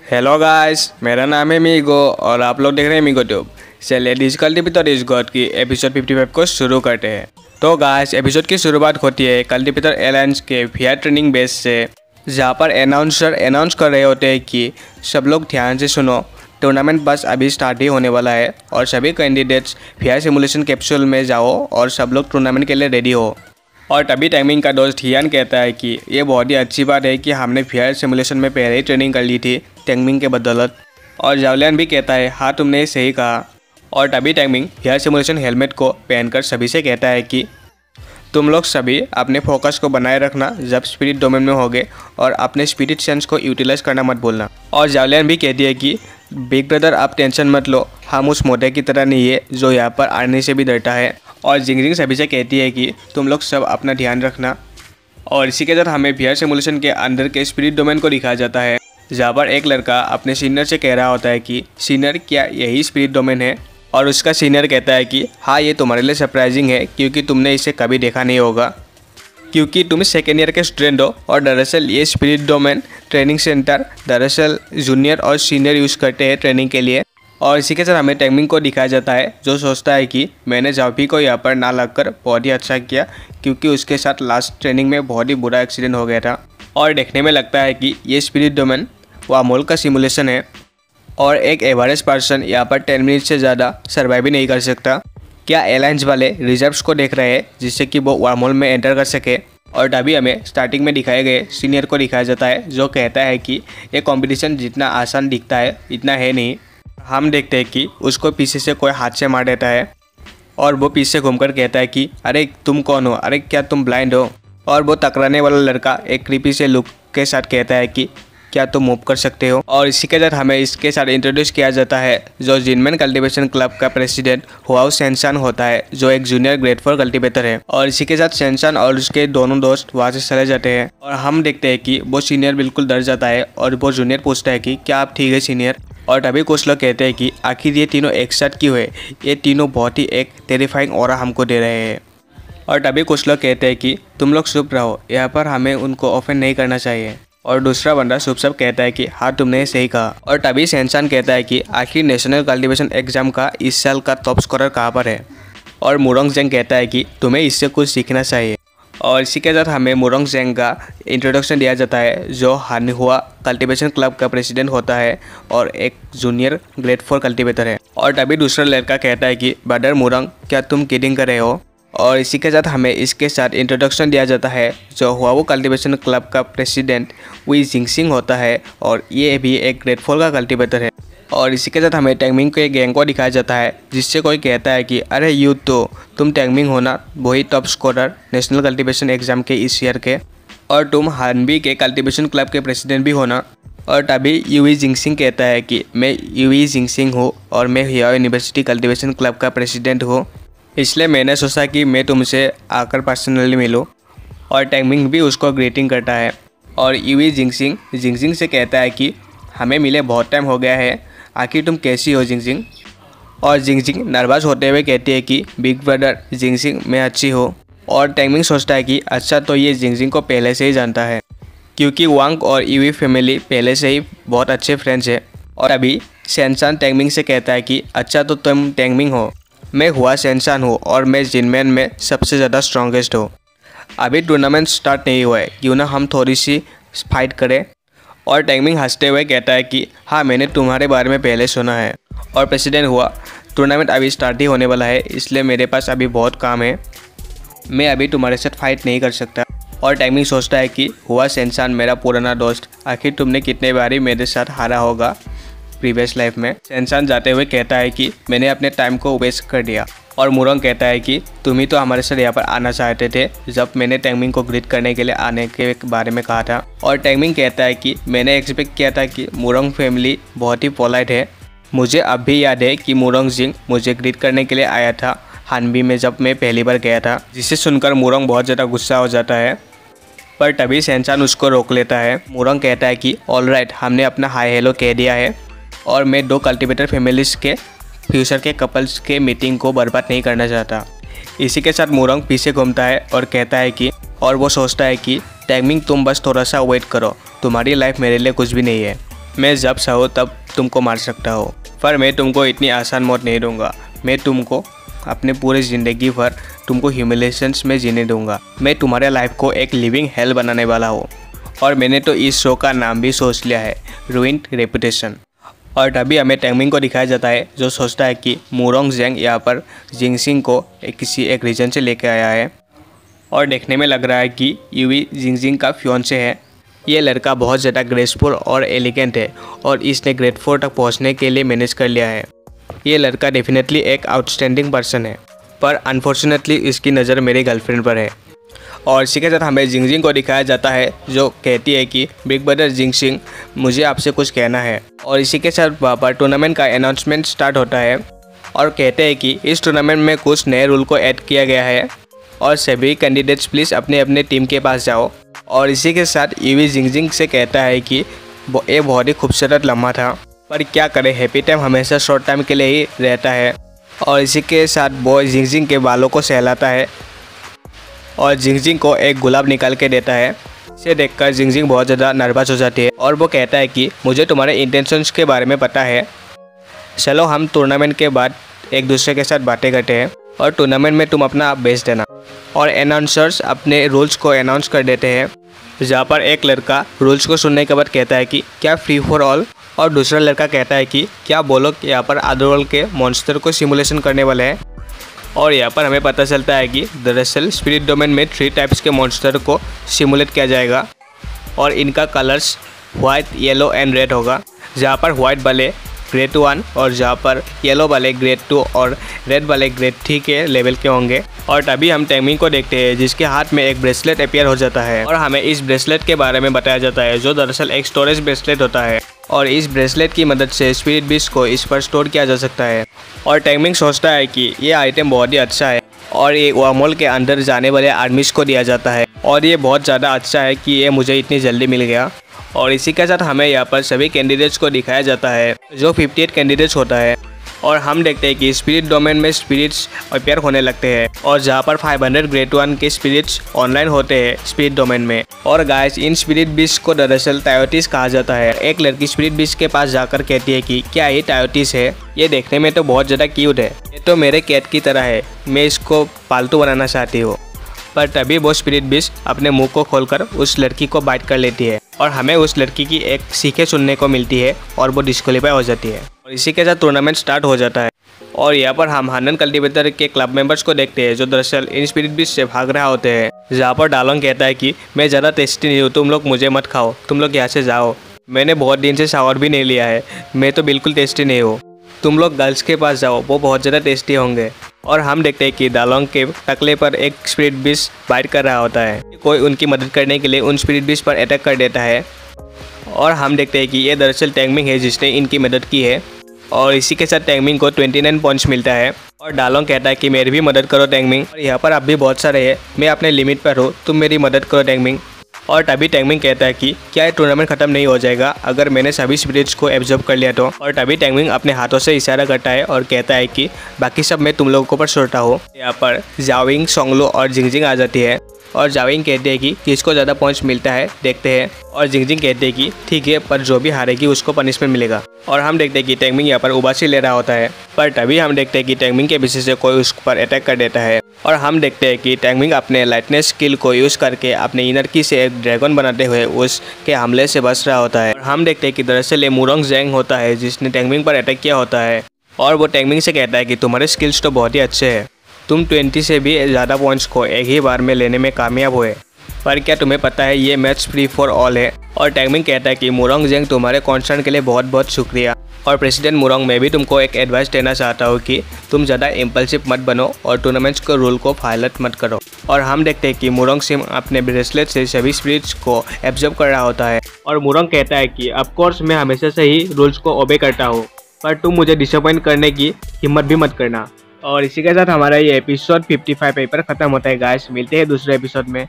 Hello guys, मेरा नाम है मीगो और आप लोग देख रहे हैं मीगो ट्यूब। चलिए डिजिटल कल्टीवेटर इस गॉड की एपिसोड 55 को शुरू करते हैं। तो गाइस, एपिसोड की शुरुआत होती है कल्टीवेटर एलायंस के वीआर ट्रेनिंग बेस से, जहां पर अनाउंसर अनाउंस कर रहे होते हैं कि सब लोग ध्यान से सुनो, टूर्नामेंट बस अभी स्टार्ट ही होने वाला है और सभी कैंडिडेट्स वीआर सिमुलेशन कैप्सूल में जाओ और सब लोग टूर्नामेंट के लिए रेडी हो। और तभी टाइमिंग का दोस्त हियान कहता है कि ये बहुत ही अच्छी बात है कि हमने वीआर सिमुलेशन में पहले ही ट्रेनिंग कर ली थी टाइमिंग के बदौलत। और जावलियन भी कहता है हाँ तुमने सही कहा। और तभी टाइमिंग वीआर सिमुलेशन हेलमेट को पहनकर सभी से कहता है कि तुम लोग सभी अपने फोकस को बनाए रखना जब स्पिरिट डोमेन में होगे और अपने स्पिरिट सेंस को यूटिलाइज करना मत भूलना। और जावलियन भी कहती है कि बिग ब्रदर आप टेंशन मत लो, हम उस मोटे की तरह नहीं है जो यहाँ पर आने से भी डरता है। और जिंगजिंग सभी से कहती है कि तुम लोग सब अपना ध्यान रखना। और इसी के साथ हमें वीआर सिमुलेशन के अंदर के स्पिरिट डोमेन को दिखाया जाता है, जहाँ पर एक लड़का अपने सीनियर से कह रहा होता है कि सीनियर क्या यही स्पिरिट डोमेन है। और उसका सीनियर कहता है कि हाँ ये तुम्हारे लिए सरप्राइजिंग है क्योंकि तुमने इसे कभी देखा नहीं होगा, क्योंकि तुम सेकेंड ईयर के स्टूडेंट हो। और दरअसल ये स्पिरिट डोमेन ट्रेनिंग सेंटर दरअसल जूनियर और सीनियर यूज़ करते हैं ट्रेनिंग के लिए। और इसी के साथ हमें टाइमिंग को दिखाया जाता है जो सोचता है कि मैंने जावी को यहाँ पर ना लगकर बहुत ही अच्छा किया क्योंकि उसके साथ लास्ट ट्रेनिंग में बहुत ही बुरा एक्सीडेंट हो गया था। और देखने में लगता है कि ये स्पिरिट डोमेन वामोल का सिमुलेशन है और एक एवरेज पर्सन यहाँ पर 10 मिनट से ज़्यादा सर्वाइव भी नहीं कर सकता। क्या एलायंस वाले रिजर्व्स को देख रहे हैं जिससे कि वो वामोल में एंटर कर सके। और तभी हमें स्टार्टिंग में दिखाए गए सीनियर को दिखाया जाता है जो कहता है कि ये कंपटीशन जितना आसान दिखता है इतना है नहीं। हम देखते हैं कि उसको पीछे से कोई हाथ से मार देता है और वो पीछे घूमकर कहता है कि अरे तुम कौन हो, अरे क्या तुम ब्लाइंड हो। और वो टकराने वाला लड़का एक क्रीपी से लुक के साथ कहता है कि क्या तुम मूव कर सकते हो। और इसी के साथ हमें इसके साथ इंट्रोड्यूस किया जाता है जो जिनमैन कल्टीवेशन क्लब का प्रेसिडेंट हुआओ सेंसान होता है, जो एक जूनियर ग्रेड 4 कल्टीवेटर है। और इसी के साथ सेंसान और उसके दोनों दोस्त वहाँ से चले जाते हैं और हम देखते हैं कि वो सीनियर बिल्कुल डर जाता है और वो जूनियर पूछता है कि क्या आप ठीक है सीनियर। और तभी कुछ लोग कहते हैं कि आखिर ये तीनों एक साथ क्यों है, ये तीनों बहुत ही एक टेरिफाइंग ऑरा हमको दे रहे हैं। और तभी कुछ लोग कहते हैं कि तुम लोग चुप रहो, यहाँ पर हमें उनको ऑफेंड नहीं करना चाहिए। और दूसरा बंदा चुप कहता है कि हाँ तुमने सही कहा। और तभी सेंसान कहता है कि आखिर नेशनल कल्टीवेशन एग्जाम का इस साल का टॉप स्कोरर कहाँ पर है। और मुरोंग जेंग कहता है कि तुम्हें इससे कुछ सीखना चाहिए। और इसी के साथ हमें मुरोंग जेंग का इंट्रोडक्शन दिया जाता है जो हानहुआ कल्टीवेशन क्लब का प्रेसिडेंट होता है और एक जूनियर ग्रेड 4 कल्टीवेटर है। और तभी दूसरा लड़का कहता है कि ब्रदर मुरोंग क्या तुम किडिंग कर रहे हो। और इसी के साथ हमें इसके साथ इंट्रोडक्शन दिया जाता है जो हुआओ कल्टीवेशन क्लब का प्रेसिडेंट वी जिंगसिंग होता है और ये भी एक ग्रेड 4 का कल्टीवेटर है। और इसी के साथ हमें टैंगमिंग के गैंग को दिखाया जाता है जिससे कोई कहता है कि अरे यू तो तुम टैंगमिंग होना, वही top scorer national cultivation exam के इस ईयर के, और तुम हानबी के कल्टीवेशन क्लब के प्रेसिडेंट भी होना। और तभी यूवी जिंगसिंग कहता है कि मैं यूवी जिंगसिंग हूँ और मैं हुआओ यूनिवर्सिटी कल्टीवेशन क्लब का प्रेसिडेंट हूँ, इसलिए मैंने सोचा कि मैं तुमसे आकर पर्सनली मिलूँ। और टैंगमिंग भी उसको ग्रीटिंग करता है। और यूवी जिंगसिंग से कहता है कि हमें मिले बहुत टाइम हो गया है, आखिर तुम कैसी हो जिंगजिंग। और जिंगजिंग नर्वस होते हुए कहती है कि बिग ब्रदर जिंगजिंग मैं अच्छी हो। और टैंगमिंग सोचता है कि अच्छा तो ये जिंगजिंग को पहले से ही जानता है क्योंकि वांग और यूवी फैमिली पहले से ही बहुत अच्छे फ्रेंड्स हैं। और अभी सेंसान टैंगमिंग से कहता है कि अच्छा तो तुम टैंगमिंग हो, मैं हुआ सेंसान हूँ और मैं जिनमैन में सबसे ज़्यादा स्ट्रॉन्गेस्ट हूँ। अभी टूर्नामेंट स्टार्ट नहीं हुआ है, क्यों ना हम थोड़ी सी फाइट करें। और टैंगमिंग हंसते हुए कहता है कि हाँ मैंने तुम्हारे बारे में पहले सुना है और प्रेसिडेंट हुआ टूर्नामेंट अभी स्टार्ट ही होने वाला है, इसलिए मेरे पास अभी बहुत काम है, मैं अभी तुम्हारे साथ फाइट नहीं कर सकता। और टैंगमिंग सोचता है कि हुआ सेंसान मेरा पुराना दोस्त, आखिर तुमने कितने बारी मेरे साथ हारा होगा प्रीवियस लाइफ में। सेंसान जाते हुए कहता है कि मैंने अपने टाइम को वेस्ट कर दिया। और मुरोंग कहता है कि तुम ही तो हमारे साथ यहाँ पर आना चाहते थे जब मैंने टैंगमिंग को ग्रीट करने के लिए आने के बारे में कहा था। और टैंगमिंग कहता है कि मैंने एक्सपेक्ट किया था कि मुरोंग फैमिली बहुत ही पोलाइट है, मुझे अब भी याद है कि मुरोंग जिंग मुझे ग्रीट करने के लिए आया था हानबी में जब मैं पहली बार गया था, जिसे सुनकर मुरोंग बहुत ज़्यादा गुस्सा हो जाता है। पर तभी सेंसान उसको रोक लेता है। मुरोंग कहता है कि ऑलराइट हमने अपना हाई हेलो कह दिया है और मैं 2 कल्टीवेटर फैमिलीज के फ्यूचर के कपल्स के मीटिंग को बर्बाद नहीं करना चाहता। इसी के साथ मुरोंग पीछे घूमता है और कहता है कि और वो सोचता है कि टैंगमिंग तुम बस थोड़ा सा वेट करो, तुम्हारी लाइफ मेरे लिए कुछ भी नहीं है। मैं जब चाहूँ तब तुमको मार सकता हूँ, पर मैं तुमको इतनी आसान मौत नहीं दूंगा। मैं तुमको अपने पूरी ज़िंदगी भर तुमको ह्यूमिलेशंस में जीने दूंगा। मैं तुम्हारे लाइफ को एक लिविंग हेल बनाने वाला हूँ। और मैंने तो इस शो का नाम भी सोच लिया है, रूइंड रेपुटेशन। और तभी हमें टैंगमिंग को दिखाया जाता है, जो सोचता है कि मुरोंग जेंग यहाँ पर जिंगसिंग को किसी एक रीजन से लेकर आया है और देखने में लग रहा है कि यूवी जिंगसिंग का फियोंसे है। ये लड़का बहुत ज़्यादा ग्रेसफुल और एलिगेंट है और इसने ग्रेड 4 तक पहुँचने के लिए मैनेज कर लिया है। ये लड़का डेफिनेटली एक आउटस्टैंडिंग पर्सन है, पर अनफॉर्चुनेटली इसकी नज़र मेरी गर्लफ्रेंड पर है। और इसी के साथ हमें जिंगजिंग को दिखाया जाता है, जो कहती है कि बिग ब्रदर जिंगसिंग, मुझे आपसे कुछ कहना है। और इसी के साथ वहाँ पर टूर्नामेंट का अनाउंसमेंट स्टार्ट होता है और कहते हैं कि इस टूर्नामेंट में कुछ नए रूल को ऐड किया गया है और सभी कैंडिडेट्स प्लीज़ अपने अपने टीम के पास जाओ। और इसी के साथ यूवी जिंगजिंग से कहता है कि ये बहुत ही खूबसूरत लम्हा था, पर क्या करें, हैप्पी टाइम हमेशा शॉर्ट टाइम के लिए ही रहता है। और इसी के साथ वो जिंगजिंग के बालों को सहलाता है और जिंगजिंग को एक गुलाब निकाल के देता है। इसे देखकर जिंगजिंग बहुत ज़्यादा नर्वस हो जाती है और वो कहता है कि मुझे तुम्हारे इंटेंशंस के बारे में पता है, चलो हम टूर्नामेंट के बाद एक दूसरे के साथ बातें करते हैं और टूर्नामेंट में तुम अपना बेस्ट देना। और अनाउंसर्स अपने रूल्स को अनाउंस कर देते हैं, जहाँ पर एक लड़का रूल्स को सुनने के बाद कहता है कि क्या फ्री फॉर ऑल, और दूसरा लड़का कहता है कि क्या बोलो कि यहाँ पर अदरवर्ल्ड के मॉन्स्टर को सिमुलेशन करने वाले हैं। और यहाँ पर हमें पता चलता है कि दरअसल स्पिरिट डोमेन में 3 टाइप्स के मॉन्स्टर को सिमुलेट किया जाएगा और इनका colours white, yellow and red होगा, जहाँ पर वाइट वाले ग्रेड 1 और जहाँ पर येलो वाले ग्रेड 2 और रेड वाले ग्रेड 3 के लेवल के होंगे। और तभी हम टैंगमिंग को देखते हैं, जिसके हाथ में एक ब्रेसलेट अपीयर हो जाता है और हमें इस ब्रेसलेट के बारे में बताया जाता है, जो दरअसल एक स्टोरेज ब्रेसलेट होता है और इस ब्रेसलेट की मदद से स्पिरिट बीस्ट को इस पर स्टोर किया जा सकता है। और टैंगमिंग सोचता है कि ये आइटम बहुत ही अच्छा है और ये वर्महोल के अंदर जाने वाले आर्मीज को दिया जाता है और ये बहुत ज़्यादा अच्छा है कि ये मुझे इतनी जल्दी मिल गया। और इसी के साथ हमें यहाँ पर सभी कैंडिडेट्स को दिखाया जाता है, जो 58 कैंडिडेट्स होता है। और हम देखते हैं कि स्पिरिट डोमेन में स्पिरिट्स अपीयर होने लगते हैं और जहाँ पर 500 ग्रेड 1 के स्पिरिट्स ऑनलाइन होते हैं स्पिरिट डोमेन में। और गाइस, इन स्पिरिट बीस्ट को दरअसल टायोटिस कहा जाता है। एक लड़की स्पिरिट बीस्ट के पास जाकर कहती है कि क्या ये टायोटिस है, ये देखने में तो बहुत ज़्यादा क्यूट है, ये तो मेरे कैट की तरह है, मैं इसको पालतू बनाना चाहती हूँ। पर तभी वो स्पिरिट बीस्ट अपने मुंह को खोलकर उस लड़की को बाइट कर लेती है और हमें उस लड़की की एक सीखें सुनने को मिलती है और वो डिस्क्वालीफाई हो जाती है। और इसी के साथ टूर्नामेंट स्टार्ट हो जाता है और यहाँ पर हम हानन कल्टीवेटर के क्लब मेंबर्स को देखते हैं, जो दरअसल इन स्पिरिट बीस्ट से भाग रहा होते हैं। जहाँ पर डालोंग कहता है कि मैं ज़्यादा टेस्टी नहीं हूँ, तुम लोग मुझे मत खाओ, तुम लोग यहाँ से जाओ, मैंने बहुत दिन से शावर भी नहीं लिया है, मैं तो बिल्कुल टेस्टी नहीं हूँ, तुम लोग गर्ल्स के पास जाओ, वो बहुत ज़्यादा टेस्टी होंगे। और हम देखते हैं कि डालोंग के टकले पर एक स्पिरिट बीस्ट बाइट कर रहा होता है, कोई उनकी मदद करने के लिए उन स्पिरिट बीस्ट पर अटैक कर देता है। और हम देखते हैं कि ये दरअसल टैंगमिंग है जिसने इनकी मदद की है। और इसी के साथ टैंगमिंग को 29 पॉइंट्स मिलता है और डालोंग कहता है कि मेरी भी मदद करो टैंगमिंग, और यहाँ पर अब भी बहुत सारे हैं, मैं अपने लिमिट पर हूँ, तुम मेरी मदद करो टैंगमिंग। और तभी टैंगमिंग कहता है कि क्या ये टूर्नामेंट खत्म नहीं हो जाएगा अगर मैंने सभी स्पिरिट्स को एब्जॉर्ब कर लिया तो। और तभी टैंगमिंग अपने हाथों से इशारा करता है और कहता है कि बाकी सब मैं तुम लोगों पर छोड़ता हूँ। यहाँ पर जाविंग, सोंगलू और जिंगजिंग आ जाती है और जाविंग कहते हैं कि किसको ज़्यादा पॉइंट्स मिलता है देखते हैं, और जिंगजिंग कहते हैं कि ठीक है, पर जो भी हारेगी उसको पनिशमेंट मिलेगा। और हम देखते हैं कि टैंगमिंग यहाँ पर उबासी ले रहा होता है, पर तभी हम देखते हैं कि टैंगमिंग के पीछे से कोई उस पर अटैक कर देता है। और हम देखते हैं कि टैंगमिंग अपने लाइटनेस स्किल को यूज़ करके अपने इनर की से एक ड्रैगन बनाते हुए उसके हमले से बच रहा होता है। और हम देखते हैं कि दरअसल ये मुरोंग जेंग होता है जिसने टैंगमिंग पर अटैक किया होता है और वो टैंगमिंग से कहता है कि तुम्हारे स्किल्स तो बहुत ही अच्छे हैं, तुम 20 से भी ज़्यादा पॉइंट्स को एक ही बार में लेने में कामयाब हुए, पर क्या तुम्हें पता है ये मैच फ्री फॉर ऑल है। और टैंगमिंग कहता है कि मुरोंग जेंग तुम्हारे कॉन्सर्न के लिए बहुत बहुत शुक्रिया, और प्रेसिडेंट मुरोंग, मैं भी तुमको एक एडवाइस देना चाहता हूँ कि तुम ज़्यादा इम्पल्सिव मत बनो और टूर्नामेंट्स के रूल को वायलेट मत करो। और हम देखते हैं कि मुरोंग सिम अपने ब्रेसलेट से सभी स्पिरिट्स को एब्जॉर्ब कर रहा होता है और मुरोंग कहता है कि ऑफकोर्स मैं हमेशा से ही रूल्स को ओबे करता हूँ, पर तुम मुझे डिसअपॉइंट करने की हिम्मत भी मत करना। और इसी के साथ हमारा ये एपिसोड 55 पर खत्म होता है गाइस, मिलते हैं दूसरे एपिसोड में।